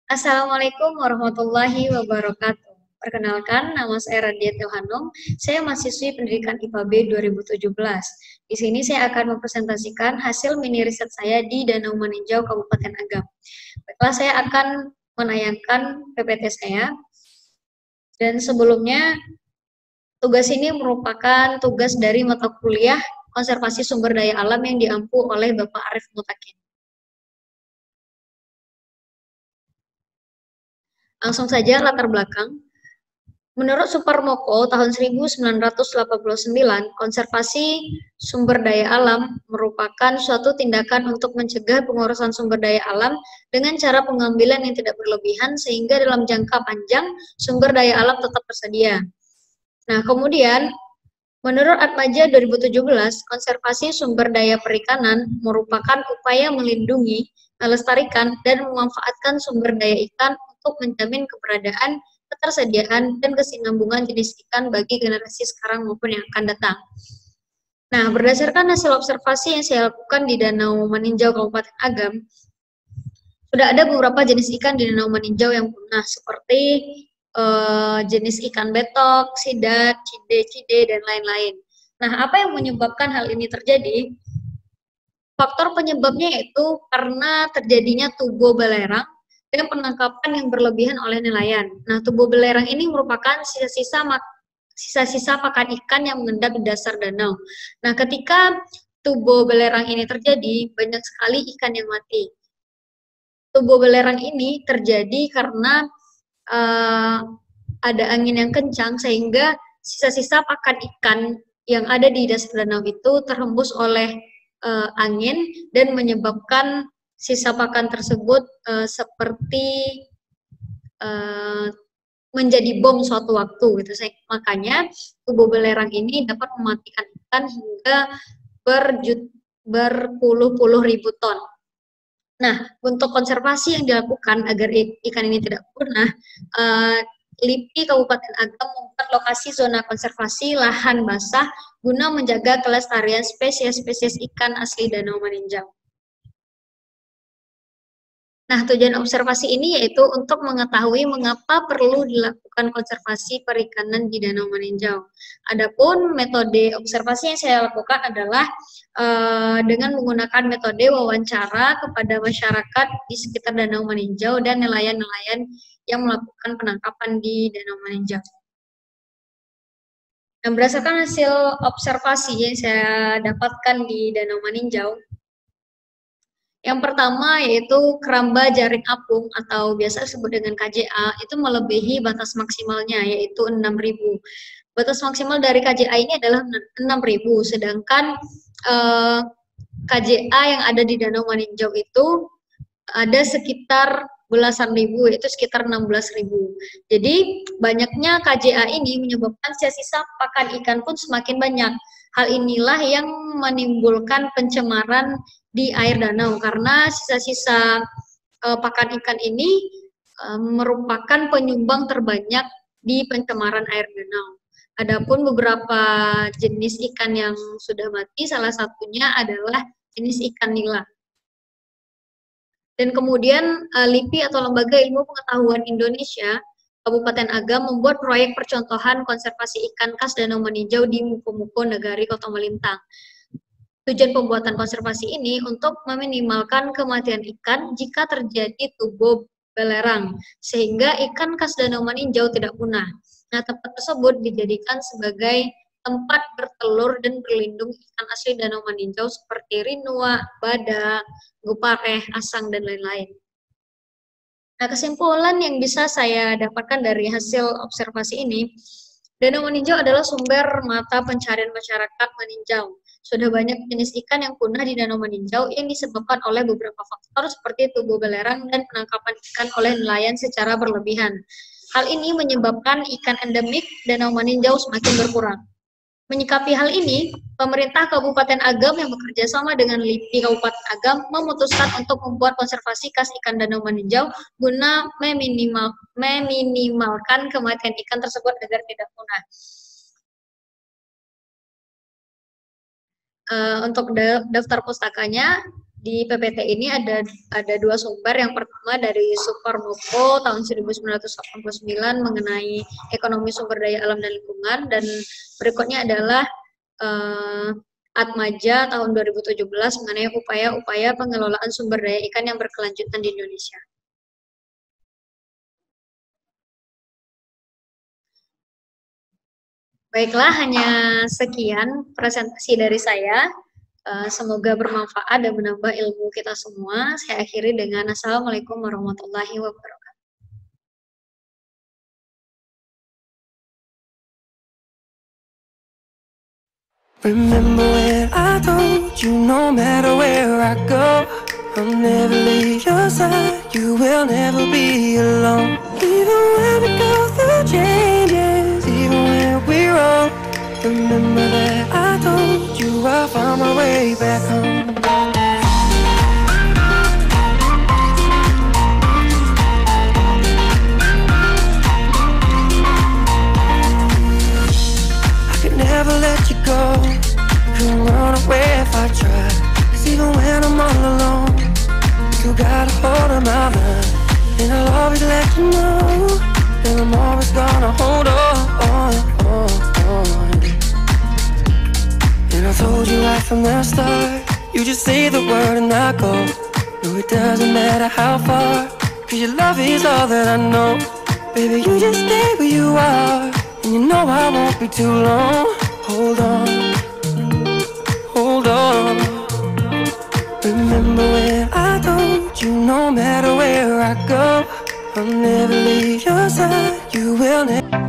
Assalamualaikum warahmatullahi wabarakatuh. Perkenalkan, nama saya Radiat Yohanung. Saya mahasiswi pendidikan IPA B 2017. Di sini saya akan mempresentasikan hasil mini riset saya di Danau Maninjau, Kabupaten Agam. Baiklah, saya akan menayangkan PPT saya. Dan sebelumnya, tugas ini merupakan tugas dari mata kuliah Konservasi Sumber Daya Alam yang diampu oleh Bapak Arif Mutakin. Langsung saja latar belakang. Menurut Suparmoko tahun 1989, konservasi sumber daya alam merupakan suatu tindakan untuk mencegah pengurusan sumber daya alam dengan cara pengambilan yang tidak berlebihan sehingga dalam jangka panjang sumber daya alam tetap tersedia. Nah, kemudian menurut Atmaja 2017, konservasi sumber daya perikanan merupakan upaya melindungi, melestarikan, dan memanfaatkan sumber daya ikan untuk menjamin keberadaan, ketersediaan, dan kesinambungan jenis ikan bagi generasi sekarang maupun yang akan datang. Nah, berdasarkan hasil observasi yang saya lakukan di Danau Maninjau, Kabupaten Agam, sudah ada beberapa jenis ikan di Danau Maninjau yang punah, seperti jenis ikan betok, sidat, cide, dan lain-lain. Nah, apa yang menyebabkan hal ini terjadi? Faktor penyebabnya yaitu karena terjadinya tubo belerang dan penangkapan yang berlebihan oleh nelayan. Nah, tubo belerang ini merupakan sisa-sisa pakan ikan yang mengendap di dasar danau. Nah, ketika tubo belerang ini terjadi, banyak sekali ikan yang mati. Tubo belerang ini terjadi karena ada angin yang kencang sehingga sisa-sisa pakan ikan yang ada di dasar danau itu terhembus oleh angin dan menyebabkan sisa pakan tersebut seperti menjadi bom suatu waktu gitu. Makanya tubuh belerang ini dapat mematikan ikan hingga berpuluh-puluh ribu ton. Nah, untuk konservasi yang dilakukan agar ikan ini tidak punah, LIPI Kabupaten Agam membuat lokasi zona konservasi lahan basah guna menjaga kelestarian spesies-spesies ikan asli Danau Maninjau. Nah, tujuan observasi ini yaitu untuk mengetahui mengapa perlu dilakukan konservasi perikanan di Danau Maninjau. Adapun metode observasi yang saya lakukan adalah dengan menggunakan metode wawancara kepada masyarakat di sekitar Danau Maninjau dan nelayan-nelayan yang melakukan penangkapan di Danau Maninjau. Nah, berdasarkan hasil observasi yang saya dapatkan di Danau Maninjau, yang pertama yaitu keramba jaring apung atau biasa disebut dengan KJA itu melebihi batas maksimalnya yaitu 6.000. Batas maksimal dari KJA ini adalah 6.000, sedangkan KJA yang ada di Danau Maninjau itu ada sekitar belasan ribu, yaitu sekitar 16.000. Jadi banyaknya KJA ini menyebabkan sisa-sisa pakan ikan pun semakin banyak. Hal inilah yang menimbulkan pencemaran di air danau karena sisa-sisa pakan ikan ini merupakan penyumbang terbanyak di pencemaran air danau. Adapun beberapa jenis ikan yang sudah mati, salah satunya adalah jenis ikan nila. Dan kemudian LIPI atau Lembaga Ilmu Pengetahuan Indonesia Kabupaten Agam membuat proyek percontohan konservasi ikan khas Danau Maninjau di Muko-Muko Negari Kota Melintang. Tujuan pembuatan konservasi ini untuk meminimalkan kematian ikan jika terjadi tubo belerang, sehingga ikan khas Danau Maninjau tidak punah. Nah, tempat tersebut dijadikan sebagai tempat bertelur dan berlindung ikan asli Danau Maninjau seperti rinua, bada, gupareh, asang, dan lain-lain. Nah, kesimpulan yang bisa saya dapatkan dari hasil observasi ini, Danau Maninjau adalah sumber mata pencarian masyarakat Maninjau. Sudah banyak jenis ikan yang punah di Danau Maninjau yang disebabkan oleh beberapa faktor seperti tubo belerang dan penangkapan ikan oleh nelayan secara berlebihan. Hal ini menyebabkan ikan endemik Danau Maninjau semakin berkurang. Menyikapi hal ini, pemerintah Kabupaten Agam yang bekerja sama dengan LIPI Kabupaten Agam memutuskan untuk membuat konservasi khas ikan Danau Maninjau guna meminimalkan kematian ikan tersebut agar tidak punah. Untuk daftar pustakanya, Di PPT ini ada dua sumber. Yang pertama dari Suparmoko tahun 1989 mengenai ekonomi sumber daya alam dan lingkungan, dan berikutnya adalah Atmaja tahun 2017 mengenai upaya-upaya pengelolaan sumber daya ikan yang berkelanjutan di Indonesia. Baiklah, hanya sekian presentasi dari saya. Semoga bermanfaat dan menambah ilmu kita semua. Saya akhiri dengan Assalamualaikum warahmatullahi wabarakatuh. Remember when I told you no matter where I go, I'll never leave your side, you will never be alone. Even when we go through changes, even when we're wrong, remember that I told you I'll find my way back home. I could never let you go, couldn't run away if I tried, 'cause even when I'm all alone, you got a hold of my mind. And I'll always let you know that I'm always gonna hold on. And I told you right from the start, you just say the word and I go. No, it doesn't matter how far, 'cause your love is all that I know. Baby, you just stay where you are, and you know I won't be too long. Hold on, hold on. Remember when I told you no matter where I go, I'll never leave your side, you will never.